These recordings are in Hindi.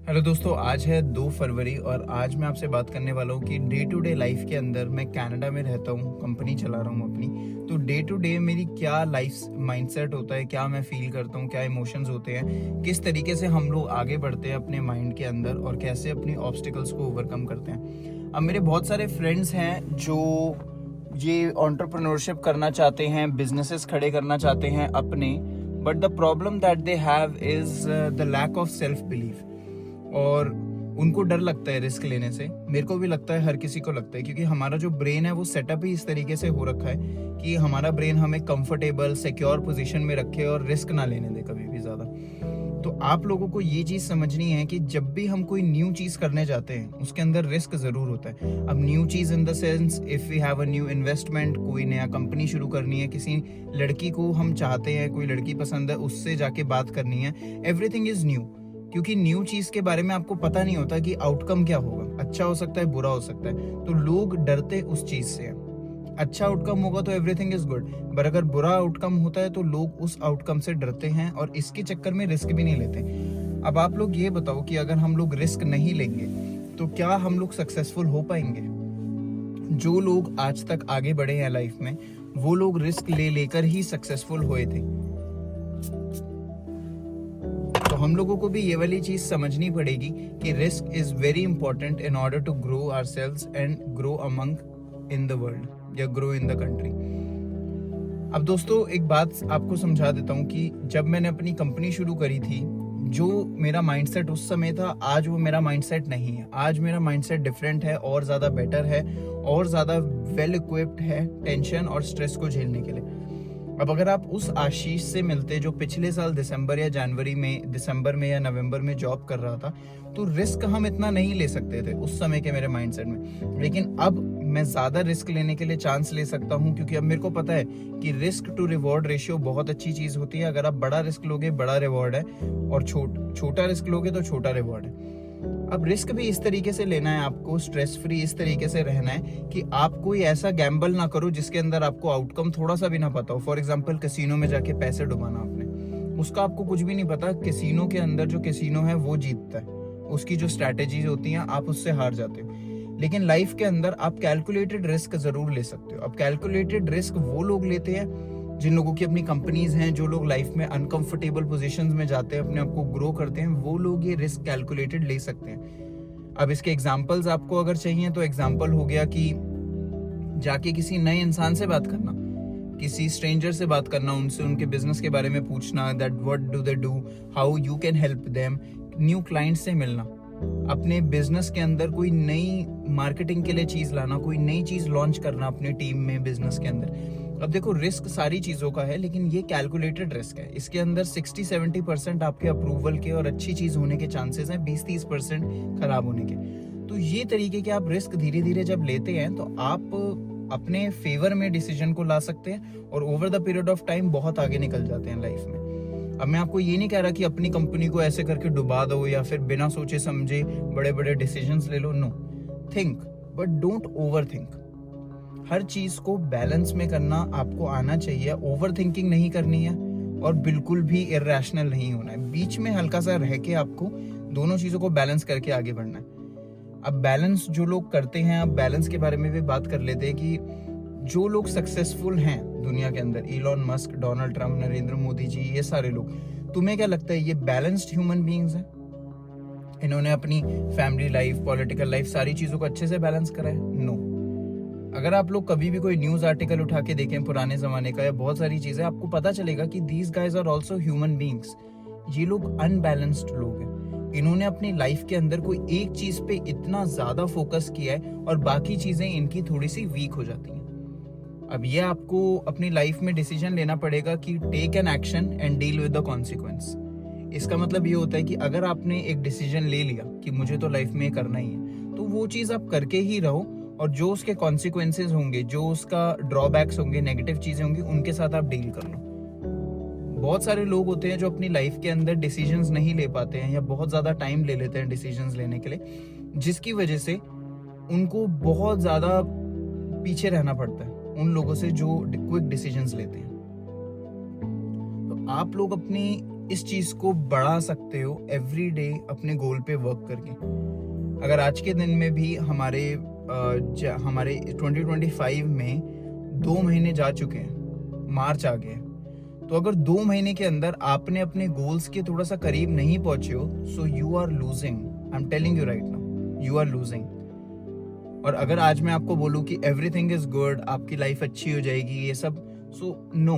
हेलो दोस्तों, आज है 2 फरवरी और आज मैं आपसे बात करने वाला हूँ कि डे टू डे लाइफ के अंदर मैं कनाडा में रहता हूँ, कंपनी चला रहा हूँ अपनी। तो डे टू डे मेरी क्या लाइफ माइंडसेट होता है, क्या मैं फील करता हूँ, क्या इमोशंस होते हैं, किस तरीके से हम लोग आगे बढ़ते हैं अपने माइंड के अंदर और कैसे अपनी ऑब्स्टिकल्स को ओवरकम करते हैं। अब मेरे बहुत सारे फ्रेंड्स हैं जो ये एंटरप्रेन्योरशिप करना चाहते हैं, बिजनेसेस खड़े करना चाहते हैं अपने, but the problem that they have is the lack of self belief. और उनको डर लगता है रिस्क लेने से। मेरे को भी लगता है, हर किसी को लगता है, क्योंकि हमारा जो ब्रेन है वो सेटअप ही इस तरीके से हो रखा है कि हमारा ब्रेन हमें कंफर्टेबल सिक्योर पोजीशन में रखे और रिस्क ना लेने दे कभी भी ज़्यादा। तो आप लोगों को ये चीज़ समझनी है कि जब भी हम कोई न्यू चीज़ करने जाते हैं उसके अंदर रिस्क ज़रूर होता है। अब न्यू चीज़ in the sense, if we have a new investment, कोई नया कंपनी शुरू करनी है, किसी लड़की को हम चाहते हैं, कोई लड़की पसंद है, उससे जाके बात करनी है, एवरीथिंग इज़ न्यू। क्योंकि न्यू चीज के बारे में आपको पता नहीं होता कि आउटकम क्या होगा, अच्छा हो सकता है, बुरा हो सकता है, तो लोग डरते उस चीज से हैं। अच्छा आउटकम होगा तो एवरीथिंग इज गुड, पर अगर बुरा आउटकम होता है तो लोग उस आउटकम से डरते हैं और इसके चक्कर में रिस्क भी नहीं लेते। अब आप लोग ये बताओ कि अगर हम लोग रिस्क नहीं लेंगे तो क्या हम लोग सक्सेसफुल हो पाएंगे? जो लोग आज तक आगे बढ़े हैं लाइफ में, वो लोग रिस्क ले लेकर ही सक्सेसफुल हुए थे। तो हम लोगों को भी ये वाली चीज समझनी पड़ेगी कि risk is very important in order to grow ourselves and grow among in the world या ग्रो इन द कंट्री। अब दोस्तों, एक बात आपको समझा देता हूँ कि जब मैंने अपनी कंपनी शुरू करी थी, जो मेरा माइंडसेट उस समय था, आज वो मेरा माइंडसेट नहीं है। आज मेरा माइंडसेट डिफरेंट है और ज़्यादा बेटर है और ज़्यादा वेल इक्विप्ड है टेंशन और स्ट्रेस को झेलने के लिए। अब अगर आप उस आशीष से मिलते जो पिछले साल दिसंबर में या नवंबर में जॉब कर रहा था, तो रिस्क हम इतना नहीं ले सकते थे उस समय के मेरे माइंडसेट में। लेकिन अब मैं ज़्यादा रिस्क लेने के लिए चांस ले सकता हूँ, क्योंकि अब मेरे को पता है कि रिस्क टू रिवॉर्ड रेशियो बहुत अच्छी चीज़ होती है। अगर आप बड़ा रिस्क लोगे, बड़ा रिवॉर्ड है, और छोटा रिस्क लोगे तो छोटा रिवॉर्ड है। अब रिस्क भी इस तरीके से लेना है आपको, स्ट्रेस फ्री इस तरीके से रहना है कि आप कोई ऐसा गैम्बल ना करो जिसके अंदर आपको आउटकम थोड़ा सा भी ना पता हो। फॉर एग्जांपल, कैसीनो में जाके पैसे डुबाना आपने, उसका आपको कुछ भी नहीं पता। कैसीनो के अंदर जो कैसीनो है वो जीतता है, उसकी जो स्ट्रैटेजीज होती हैं आप उससे हार जाते हो। लेकिन लाइफ के अंदर आप कैलकुलेटेड रिस्क जरूर ले सकते हो। अब कैलकुलेटेड रिस्क वो लोग लेते हैं जिन लोगों की अपनी कंपनीज हैं, जो लोग लाइफ में अनकंफर्टेबल पोजीशंस में जाते हैं, अपने आप को ग्रो करते हैं, वो लोग ये रिस्क कैलकुलेटेड ले सकते हैं। अब इसके एग्जांपल्स आपको अगर चाहिए तो एग्जांपल हो गया कि जाके किसी नए इंसान से बात करना, किसी स्ट्रेंजर से बात करना, उनसे उनके बिजनेस के बारे में पूछना, that what do they do, how you can help them, new client से मिलना, अपने बिजनेस के अंदर कोई नई मार्केटिंग के लिए चीज लाना, कोई नई चीज लॉन्च करना अपने टीम में, बिजनेस के अंदर। अब देखो, रिस्क सारी चीजों का है, लेकिन ये कैलकुलेटेड रिस्क है। इसके अंदर 60-70% आपके अप्रूवल के और अच्छी चीज होने के चांसेस हैं, 20-30% खराब होने के। तो ये तरीके के आप रिस्क धीरे धीरे जब लेते हैं तो आप अपने फेवर में डिसीजन को ला सकते हैं और over the period of time बहुत आगे निकल जाते हैं लाइफ में। अब मैं आपको ये नहीं कह रहा कि अपनी कंपनी को ऐसे करके डुबा दो या फिर बिना सोचे समझे बड़े बड़े डिसीजंस ले लो। No, think but don't over think. हर चीज को बैलेंस में करना आपको आना चाहिए। ओवर थिंकिंग नहीं करनी है और बिल्कुल भी इरैशनल नहीं होना है। बीच में हल्का सा रह के आपको दोनों चीजों को बैलेंस करके आगे बढ़ना है। अब बैलेंस जो लोग करते हैं, अब बैलेंस के बारे में भी बात कर लेते हैं कि जो लोग सक्सेसफुल हैं दुनिया के अंदर, Elon Musk, Donald Trump, Narendra Modi ji, ये सारे लोग, तुम्हें क्या लगता है ये बैलेंस्ड ह्यूमन बीइंग्स हैं? इन्होंने अपनी फैमिली लाइफ, पॉलिटिकल लाइफ, सारी चीजों को अच्छे से बैलेंस करा है? नो। अगर आप लोग कभी भी कोई न्यूज आर्टिकल उठा के देखें पुराने जमाने का या बहुत सारी चीजें, आपको पता चलेगा कि these guys are also human beings. ये लोग अनबैलेंस्ड लोग हैं। इन्होंने अपनी लाइफ के अंदर कोई एक चीज पे इतना ज्यादा फोकस किया है और बाकी चीजें इनकी थोड़ी सी वीक हो जाती हैं। अब ये आपको अपनी लाइफ में डिसीजन लेना पड़ेगा कि take an action and deal with the consequence. इसका मतलब ये होता है कि अगर आपने एक डिसीजन ले लिया कि मुझे तो लाइफ में करना ही है, तो वो चीज आप करके ही रहो, और जो उसके कॉन्सिक्वेंसेज होंगे, जो उसका ड्रॉबैक्स होंगे, नेगेटिव चीजें होंगी, उनके साथ आप डील कर लो। बहुत सारे लोग होते हैं जो अपनी लाइफ के अंदर डिसीजंस नहीं ले पाते हैं या बहुत ज़्यादा टाइम ले लेते हैं डिसीजंस लेने के लिए, जिसकी वजह से उनको बहुत ज़्यादा पीछे रहना पड़ता है उन लोगों से जो क्विक डिसीजंस लेते हैं। तो आप लोग अपनी इस चीज़ को बढ़ा सकते हो एवरी डे अपने गोल पे वर्क करके। अगर आज के दिन में भी हमारे 2025 में 2 महीने जा चुके हैं, मार्च आ गया है, तो अगर 2 महीने के अंदर आपने अपने गोल्स के थोड़ा सा करीब नहीं पहुंचे हो, so you are losing. I am telling you right now, you are losing. और अगर आज मैं आपको बोलूं कि एवरीथिंग इज गुड, आपकी लाइफ अच्छी हो जाएगी, ये सब, सो नो,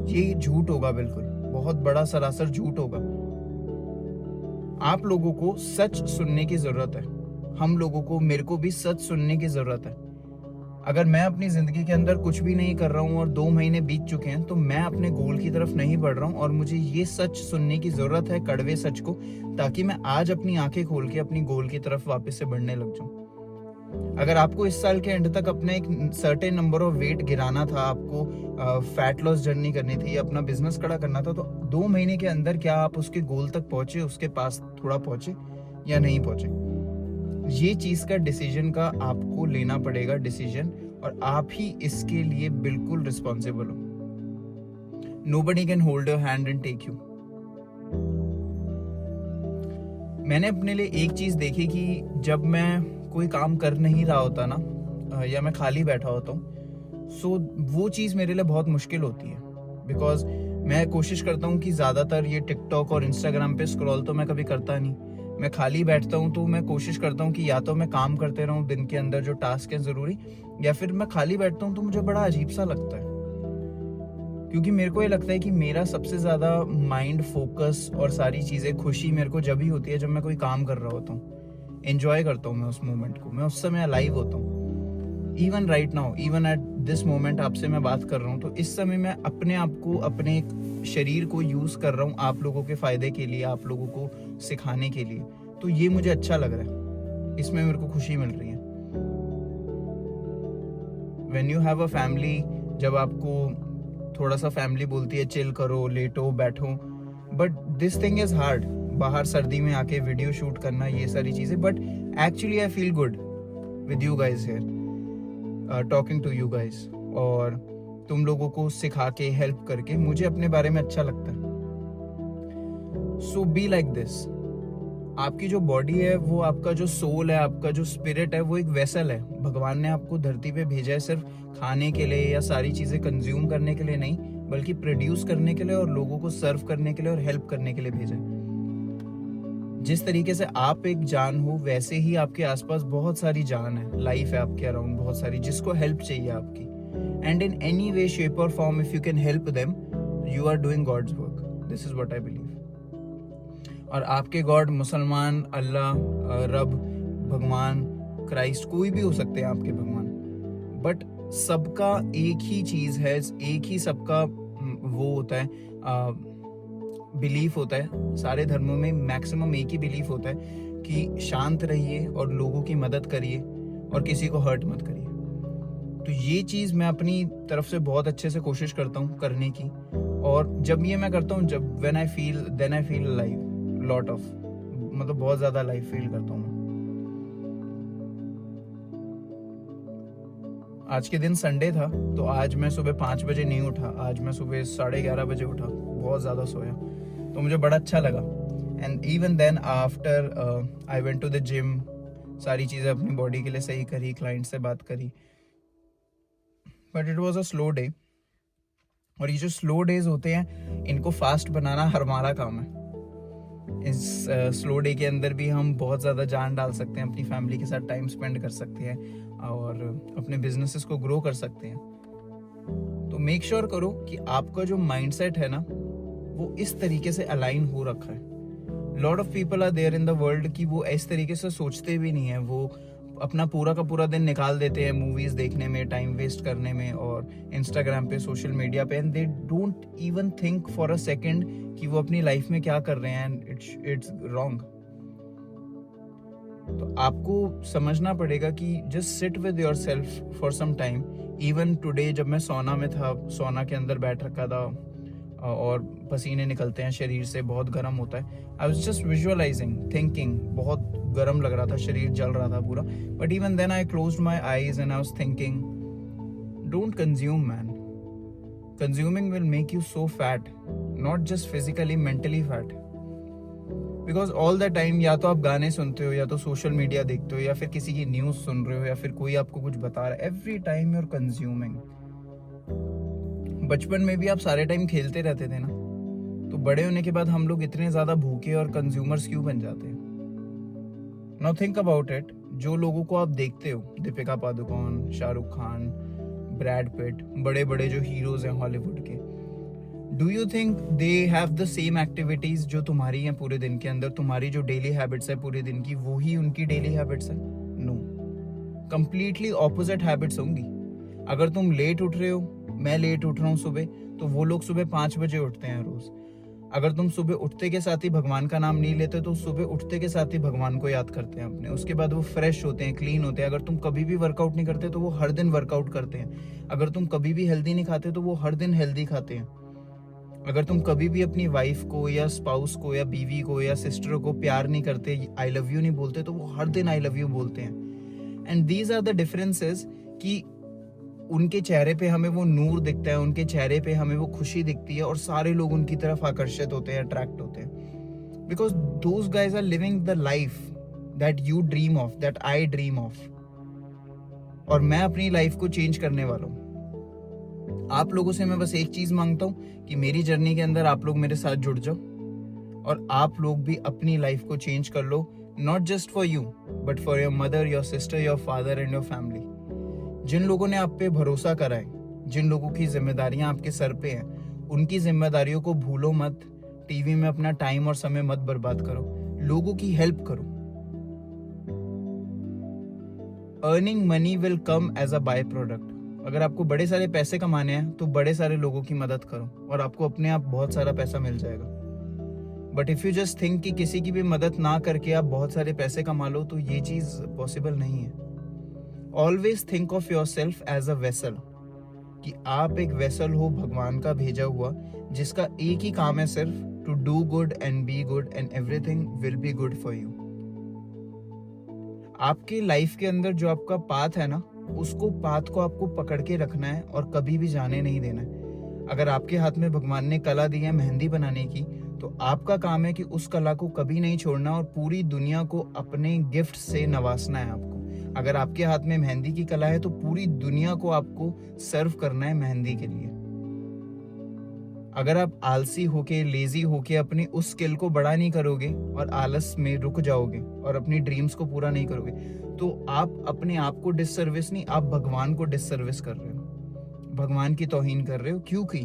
ये झूठ होगा, बिल्कुल बहुत बड़ा सरासर झूठ होगा। आप लोगों को सच सुनने की जरूरत है, हम लोगों को, मेरे को भी सच सुनने की जरूरत है। अगर मैं अपनी जिंदगी के अंदर कुछ भी नहीं कर रहा हूँ और 2 महीने बीत चुके हैं, तो मैं अपने गोल की तरफ नहीं बढ़ रहा हूँ, और मुझे ये सच सुनने की जरूरत है, कड़वे सच को, ताकि मैं आज अपनी आंखें खोल के अपनी गोल की तरफ वापस से बढ़ने लग जाऊं। अगर आपको इस साल के एंड तक अपना एक सर्टेन नंबर ऑफ वेट गिराना था, आपको फैट लॉस जर्नी करनी थी, अपना बिजनेस खड़ा करना था, तो 2 महीने के अंदर क्या आप उसके गोल तक पहुंचे, उसके पास थोड़ा पहुंचे या नहीं पहुंचे? ये चीज का डिसीजन का आपको लेना पड़ेगा डिसीजन, और आप ही इसके लिए बिल्कुल रिस्पॉन्सिबल हो। Nobody can hold your hand and take you. मैंने अपने लिए एक चीज देखी कि जब मैं कोई काम कर नहीं रहा होता ना, या मैं खाली बैठा होता हूँ, सो वो चीज़ मेरे लिए बहुत मुश्किल होती है। बिकॉज मैं कोशिश करता हूँ कि ज़्यादातर ये टिकटॉक और इंस्टाग्राम पे स्क्रॉल तो मैं कभी करता नहीं। मैं खाली बैठता हूँ तो मैं कोशिश करता हूँ कि या तो मैं काम करते रहूँ दिन के अंदर जो टास्क है ज़रूरी, या फिर मैं खाली बैठता हूँ तो मुझे बड़ा अजीब सा लगता है, क्योंकि मेरे को ये लगता है कि मेरा सबसे ज़्यादा माइंड फोकस और सारी चीज़ें, खुशी मेरे को जब ही होती है जब मैं कोई काम कर रहा होता हूँ, एंजॉय करता हूँ मैं उस मोमेंट को, मैं उस समय अलाइव होता हूँ। Even right now, even at this moment आपसे मैं बात कर रहा हूँ, तो इस समय मैं अपने आप को, अपने शरीर को यूज कर रहा हूँ आप लोगों के फायदे के लिए, आप लोगों को सिखाने के लिए। तो ये मुझे अच्छा लग रहा है, इसमें मेरे को खुशी मिल रही है। When you have a family, जब आपको थोड़ा सा फैमिली बोलती है चिल करो, लेटो, बैठो, but this thing is hard. बाहर सर्दी में आके वीडियो शूट करना, ये सारी चीजें, but actually I feel good with you guys here, talking to you guys, और तुम लोगों को सिखा के, हेल्प करके मुझे अपने बारे में अच्छा लगता है। सो बी लाइक दिस। आपकी जो बॉडी है, वो आपका जो सोल है, आपका जो स्पिरिट है, वो एक वेसल है। भगवान ने आपको धरती पे भेजा है सिर्फ खाने के लिए या सारी चीजें कंज्यूम करने के लिए नहीं, बल्कि प्रोड्यूस करने के लिए और लोगों को सर्व करने के लिए और हेल्प करने के लिए भेजा है। जिस तरीके से आप एक जान हो, वैसे ही आपके आसपास बहुत सारी जान है, लाइफ है आपके अराउंड बहुत सारी, जिसको हेल्प चाहिए आपकी। And in any way, shape और form, if you can help them, you are doing God's work. This is what I believe. और आपके गॉड मुसलमान, अल्लाह, रब, भगवान, क्राइस्ट, कोई भी हो सकते हैं आपके भगवान, बट सबका एक ही चीज है, एक ही सबका वो होता है, बिलीफ होता है। सारे धर्मों में मैक्सिमम एक ही बिलीफ होता है कि शांत रहिए और लोगों की मदद करिए और किसी को हर्ट मत करिए। तो ये चीज़ मैं अपनी तरफ से बहुत अच्छे से कोशिश करता हूँ करने की, और जब ये मैं करता हूँ, जब then I feel live lot of, मतलब बहुत ज़्यादा लाइव फील करता हूँ मैं। आज के दिन संडे था, तो आज मैं सुबह 5 बजे नहीं उठा, आज मैं सुबह 11:30 बजे उठा, बहुत ज़्यादा सोया, तो मुझे बड़ा अच्छा लगा। And even then after I went to the gym, सारी चीज़ें अपनी बॉडी के लिए सही करी, क्लाइंट से बात करी, but it was a slow day. और ये जो स्लो डेज होते हैं, इनको फास्ट बनाना हमारा काम है। इस स्लो डे के अंदर भी हम बहुत ज़्यादा जान डाल सकते हैं, अपनी फैमिली के साथ टाइम स्पेंड कर सकते हैं और अपने बिजनेसेस को ग्रो कर सकते हैं। तो मेक श्योर करो कि आपका जो माइंडसेट है ना, वो इस तरीके से अलाइन हो रखा है। Lot of people are there in the world कि वो इस तरीके से सोचते भी नहीं है, वो अपना पूरा का पूरा दिन निकाल देते हैं मूवीज देखने में, टाइम वेस्ट करने में और इंस्टाग्राम पे, सोशल मीडिया पे, and they don't even think for a second कि वो अपनी लाइफ में क्या कर रहे हैं, एंड इट्स रॉन्ग। तो आपको समझना पड़ेगा कि just sit with your self for some time. Even today जब मैं सौना में था, सौना के अंदर बैठ रखा था और पसीने निकलते हैं शरीर से, बहुत गर्म होता है, I was just visualising, thinking, बहुत गर्म लग रहा था, शरीर जल रहा था पूरा, but even then I closed my eyes and I was thinking, don't consume man, Consuming will make you so fat, not just physically, mentally fat. Because all the time या तो आप गाने सुनते हो, या तो सोशल मीडिया देखते हो, या फिर किसी की न्यूज़ सुन रहे हो, या फिर कोई आपको कुछ बता रहा है. Every time you are consuming. बचपन में भी आप सारे टाइम खेलते रहते थे ना, तो बड़े होने के बाद हम लोग इतने ज़्यादा भूखे और कंज्यूमर्स क्यों बन जाते हैं? Now think about it. जो लोगों को आप देखते हो, दीपिका पादुकोण, शाहरुख खान, ब्रैड पिट, बड़े बड़े जो हीरोज हैं हॉलीवुड के, do you think they have the same activities जो तुम्हारी हैं पूरे दिन के अंदर? तुम्हारी जो डेली हैबिट्स है पूरे दिन की, वो ही उनकी डेली हैबिट्स है? नो, कंप्लीटली ऑपोजिट हैबिट्स होंगी. अगर तुम लेट उठ रहे हो, मैं लेट उठ रहा हूँ सुबह, तो वो लोग सुबह 5 बजे उठते हैं रोज. अगर तुम सुबह उठते के साथ ही भगवान का नाम नहीं लेते, तो सुबह उठते के साथ ही भगवान को याद करते हैं अपने. उसके बाद वो फ्रेश होते हैं, क्लीन होते हैं. अगर तुम कभी भी वर्कआउट नहीं करते, तो वो हर दिन वर्कआउट करते हैं. अगर तुम कभी भी हेल्दी नहीं खाते, तो वो हर दिन हेल्दी खाते हैं. अगर तुम कभी भी अपनी वाइफ को या स्पाउस को या बीवी को या सिस्टर को प्यार नहीं करते, आई लव यू नहीं बोलते, तो वो हर दिन आई लव यू बोलते हैं. And these are the differences कि उनके चेहरे पे हमें वो नूर दिखता है, उनके चेहरे पे हमें वो खुशी दिखती है, और सारे लोग उनकी तरफ आकर्षित होते हैं, अट्रैक्ट होते हैं. Because those guys are living the life that you dream of, that I dream of. और मैं अपनी लाइफ को चेंज करने वाला हूँ. आप लोगों से मैं बस एक चीज मांगता हूँ कि मेरी जर्नी के अंदर आप लोग मेरे साथ जुड़ जाओ, और आप लोग भी अपनी लाइफ को चेंज कर लो. Not just for you, but for your mother, your sister, your father and your family. जिन लोगों ने आप पे भरोसा करा है, जिन लोगों की जिम्मेदारियां आपके सर पे हैं, उनकी जिम्मेदारियों को भूलो मत. टीवी में अपना टाइम और समय मत बर्बाद करो. लोगों की हेल्प करो. Earning money will come as a by product. अगर आपको बड़े सारे पैसे कमाने हैं, तो बड़े सारे लोगों की मदद करो, और आपको अपने आप बहुत सारा पैसा मिल जाएगा. But if you just think कि किसी की भी मदद ना करके आप बहुत सारे पैसे कमा लो, तो ये चीज पॉसिबल नहीं है. Always think of your self as a vessel, कि आप एक वेसल हो, भगवान का भेजा हुआ, जिसका एक ही काम है सिर्फ to do good and be good, and everything will be good for you. आपकी लाइफ के अंदर जो आपका पाथ है ना, उसको पाथ को आपको पकड़ के रखना है और कभी भी जाने नहीं देना है. अगर आपके हाथ में भगवान ने कला दी है मेहंदी बनाने की, तो आपका काम है कि उस कला को कभी नहीं छोड़ना, और पूरी दुनिया को अपने गिफ्ट से नवाजना है आपको. अगर आपके हाथ में मेहंदी की कला है, तो पूरी दुनिया को आपको सर्व करना है मेहंदी के लिए. अगर आप आलसी होके, लेजी होके अपनी उस स्किल को बड़ा नहीं करोगे, और आलस में रुक जाओगे और अपनी ड्रीम्स को पूरा नहीं करोगे, तो आप अपने आप को डिससर्विस नहीं, आप भगवान को डिससर्विस कर रहे हो, भगवान की तौहीन कर रहे हो. क्योंकि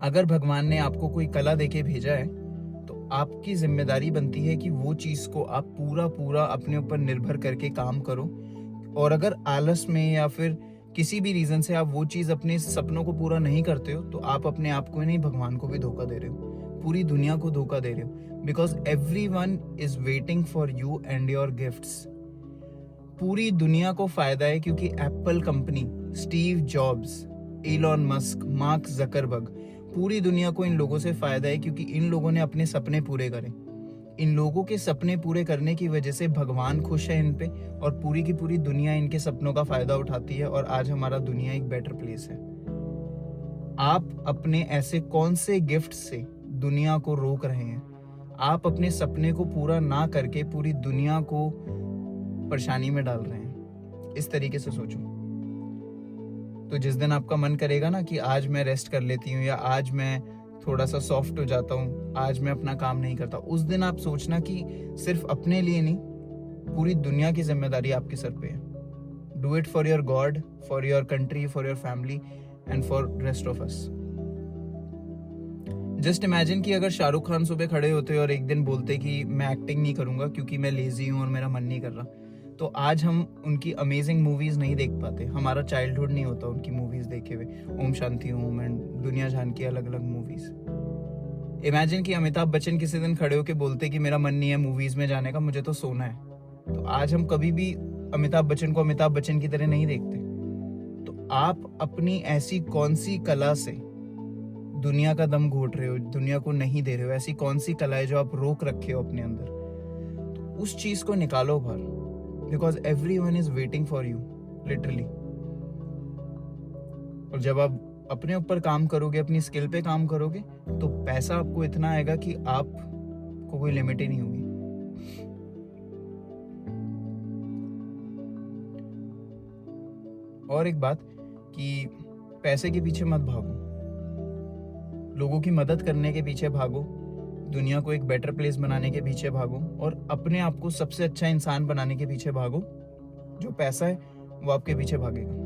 अगर भगवान ने आपको कोई कला देके भेजा है, तो आपकी जिम्मेदारी बनती है कि वो चीज को आप पूरा अपने ऊपर निर्भर करके काम करो. और अगर आलस में या फिर किसी भी रीजन से आप वो चीज, अपने सपनों को पूरा नहीं करते हो, तो आप अपने आप को ही नहीं, भगवान को भी धोखा दे रहे हो, पूरी दुनिया को धोखा दे रहे हो. Because everyone is waiting for you and your gifts. पूरी दुनिया को फायदा है, क्योंकि Apple company, Steve jobs, Elon Musk, mark Zuckerberg, पूरी दुनिया को इन लोगों से फायदा है, क्योंकि इन लोगों ने अपने सपने पूरे करे. इन लोगों के सपने पूरे करने की वजह से भगवान खुश है इन पे, और पूरी की पूरी दुनिया इनके सपनों का फायदा उठाती है, और आज हमारा दुनिया एक बेटर प्लेस है. आप अपने ऐसे कौन से गिफ्ट से दुनिया को रोक रहे हैं? आप अपने सपने को पूरा ना करके पूरी दुनिया को परेशानी में डाल रहे हैं. इस तरीके से सोचो. तो जिस दिन आपका मन करेगा ना कि आज मैं रेस्ट कर लेती हूँ, या आज मैं थोड़ा सा सॉफ्ट हो जाता हूँ, आज मैं अपना काम नहीं करता, उस दिन आप सोचना कि सिर्फ अपने लिए नहीं, पूरी दुनिया की जिम्मेदारी आपके सर पे है. Do it for your God, for your country, for your family and for rest of us. Just imagine कि अगर शाहरुख खान सुबह खड़े होते और एक दिन बोलते कि मैं एक्टिंग नहीं करूंगा क्योंकि मैं लेजी हूँ और मेरा मन नहीं कर रहा, तो आज हम उनकी अमेजिंग मूवीज नहीं देख पाते. हमारा चाइल्डहुड नहीं होता उनकी मूवीज देखे हुए, ओम शांति ओम एंड दुनिया जान की अलग अलग मूवीज. इमेजिन कि अमिताभ बच्चन किसी दिन खड़े होके बोलते कि मेरा मन नहीं है मूवीज में जाने का, मुझे तो सोना है. तो आज हम कभी भी अमिताभ बच्चन को अमिताभ बच्चन की तरह नहीं देखते. तो आप अपनी ऐसी कौन सी कला से दुनिया का दम घोट रहे हो, दुनिया को नहीं दे रहे हो? ऐसी कौन सी कला है जो आप रोक रखे हो अपने अंदर? तो उस चीज को निकालो बाहर, because everyone is waiting for you, literally. और जब आप अपने ऊपर काम करोगे, अपनी स्किल पे काम करोगे, तो पैसा आपको इतना आएगा कि आपको कोई लिमिट ही नहीं होगी। और एक बात कि पैसे के पीछे मत भागो, लोगों की मदद करने के पीछे भागो, दुनिया को एक बेटर प्लेस बनाने के पीछे भागो, और अपने आप को सबसे अच्छा इंसान बनाने के पीछे भागो। जो पैसा है वो आपके पीछे भागेगा।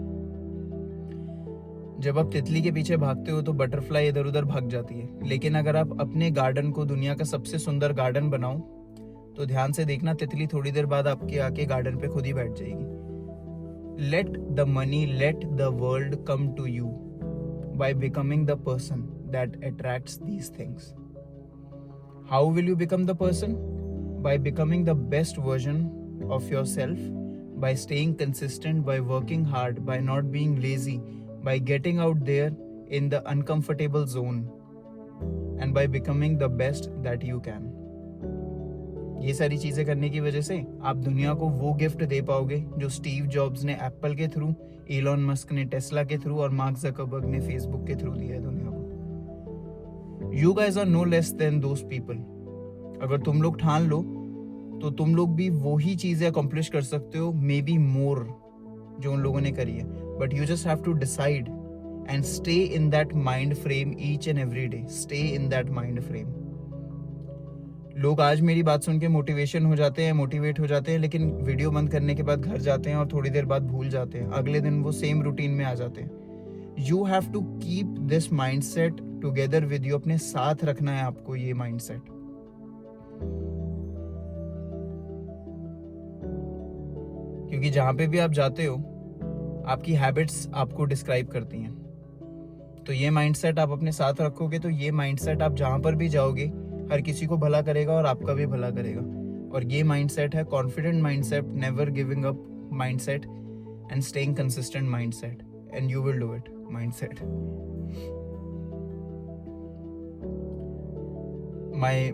जब आप तितली के पीछे भागते हो तो बटरफ्लाई इधर उधर भाग जाती है, लेकिन अगर आप अपने गार्डन को दुनिया का सबसे सुंदर गार्डन बनाओ तो ध्यान से देखना, तितली थोड़ी देर बाद आपके आके गार्डन पे खुद ही बैठ जाएगी। Let the money, let the world come to you by becoming the person that attracts these things. How will you become the person? By becoming the best version of yourself, by staying consistent, by working hard, by not being lazy, by getting out there in the uncomfortable zone, and by becoming the best that you can. ये सारी चीजें करने की वजह से आप दुनिया को वो गिफ्ट दे पाओगे जो स्टीव जॉब्स ने एप्पल के थ्रू, एलॉन मस्क ने टेस्ला के थ्रू और मार्क ज़करबर्ग ने फेसबुक के थ्रू दिया है दुनिया को। You guys are no less than those people. अगर तुम लोग ठान लो तो तुम लोग भी वही चीजें अकम्प्लिश कर सकते हो, मे बी मोर, जो उन लोगों ने करी है। But you just have to decide and stay in that mind frame each and every day. Stay in that mind frame. लोग आज मेरी बात सुन के मोटिवेट हो जाते हैं, लेकिन वीडियो बंद करने के बाद घर जाते हैं और थोड़ी देर बाद भूल जाते हैं, अगले दिन वो सेम रूटीन में आ जाते हैं। You have to keep this mindset together with you. अपने साथ रखना है आपको ये माइंडसेट। क्योंकि जहां पे भी आप जाते हो आपकी हैबिट्स आपको डिस्क्राइब करती हैं। तो ये माइंडसेट आप अपने साथ रखोगे तो ये माइंडसेट आप जहां पर भी जाओगे हर किसी को भला करेगा और आपका भी भला करेगा। और ये माइंडसेट है confident mindset, never giving up mindset and staying consistent mindset, and you will do it mindset. My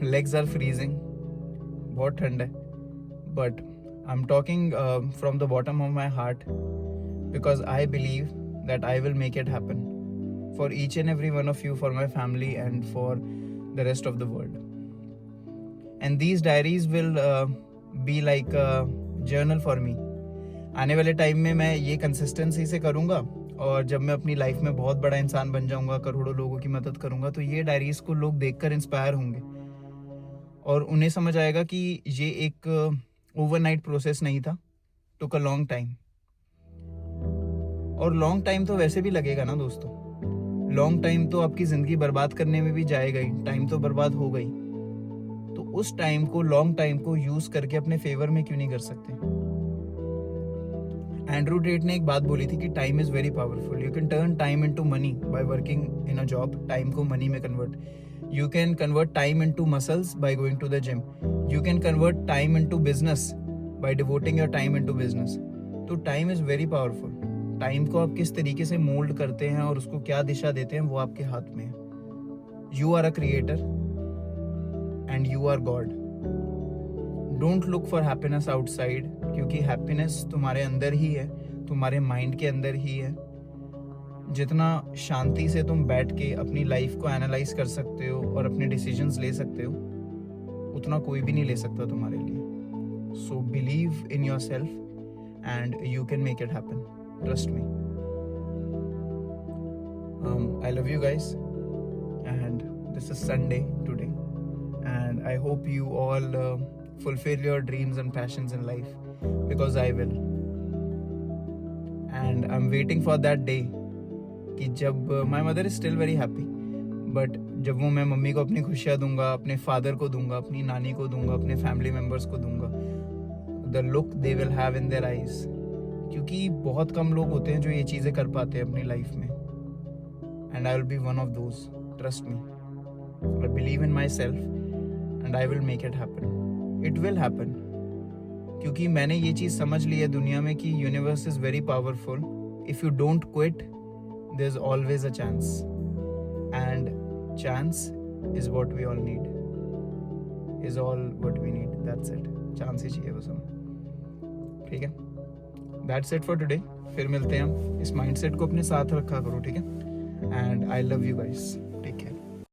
legs are freezing, बहुत ठंड है, but I am talking from the bottom of my heart because I believe that I will make it happen for each and every one of you, for my family and for the rest of the world. And these diaries will be like journal for me. आने वाले टाइम में मैं ये कंसिस्टेंसी से करूँगा, और जब मैं अपनी लाइफ में बहुत बड़ा इंसान बन जाऊंगा, करोड़ों लोगों की मदद करूंगा, तो ये डायरीज को लोग देखकर इंस्पायर होंगे और उन्हें समझ आएगा कि ये एक ओवरनाइट प्रोसेस नहीं था, टुक अ लॉन्ग टाइम। और लॉन्ग टाइम तो वैसे भी लगेगा ना दोस्तों, लॉन्ग टाइम तो आपकी जिंदगी बर्बाद करने में भी जाएगा ही, टाइम तो बर्बाद हो गई। तो उस टाइम को, लॉन्ग टाइम को यूज करके अपने फेवर में क्यों नहीं कर सकते। एंड्रू टेट ने एक बात बोली थी कि time is very powerful. You can turn time into money by working in a job. Time को मनी में convert, you can convert time into muscles by going to the gym, you can convert time into business by devoting your time into business. तो time is very powerful. Time को आप किस तरीके से मोल्ड करते हैं और उसको क्या दिशा देते हैं वो आपके हाथ में है। You are a creator and you are God. Don't look for happiness outside, क्योंकि हैप्पीनेस तुम्हारे अंदर ही है, तुम्हारे माइंड के अंदर ही है। जितना शांति से तुम बैठ के अपनी लाइफ को एनालाइज कर सकते हो और अपने डिसीजंस ले सकते हो, उतना कोई भी नहीं ले सकता तुम्हारे लिए। So believe in your self and you can make it happen, trust me. I love you guys, and this is Sunday today, and I hope you all fulfill your dreams and passions in life, because I will, and I'm waiting for that day कि जब my mother is still very happy, but जब वो मैं मम्मी को अपनी खुशियाँ दूंगा, अपने फादर को दूंगा, अपनी नानी को दूंगा, अपने फैमिली मेम्बर्स को दूंगा, the look they will have in their eyes, क्योंकि बहुत कम लोग होते हैं जो ये चीज़ें कर पाते हैं अपनी लाइफ में, and I will be one of those, trust me. I believe in myself and I will make it happen. It will happen, क्योंकि मैंने ये चीज़ समझ ली है दुनिया में कि universe is very powerful. If you don't quit, there's always a chance, and chance is what we all need, is all what we need. That's it. Chance ही चाहिए बस हमें. ठीक है? That's it for today. फिर मिलते हैं हम। इस माइंडसेट को अपने साथ रखा करो, ठीक है। And I love you guys.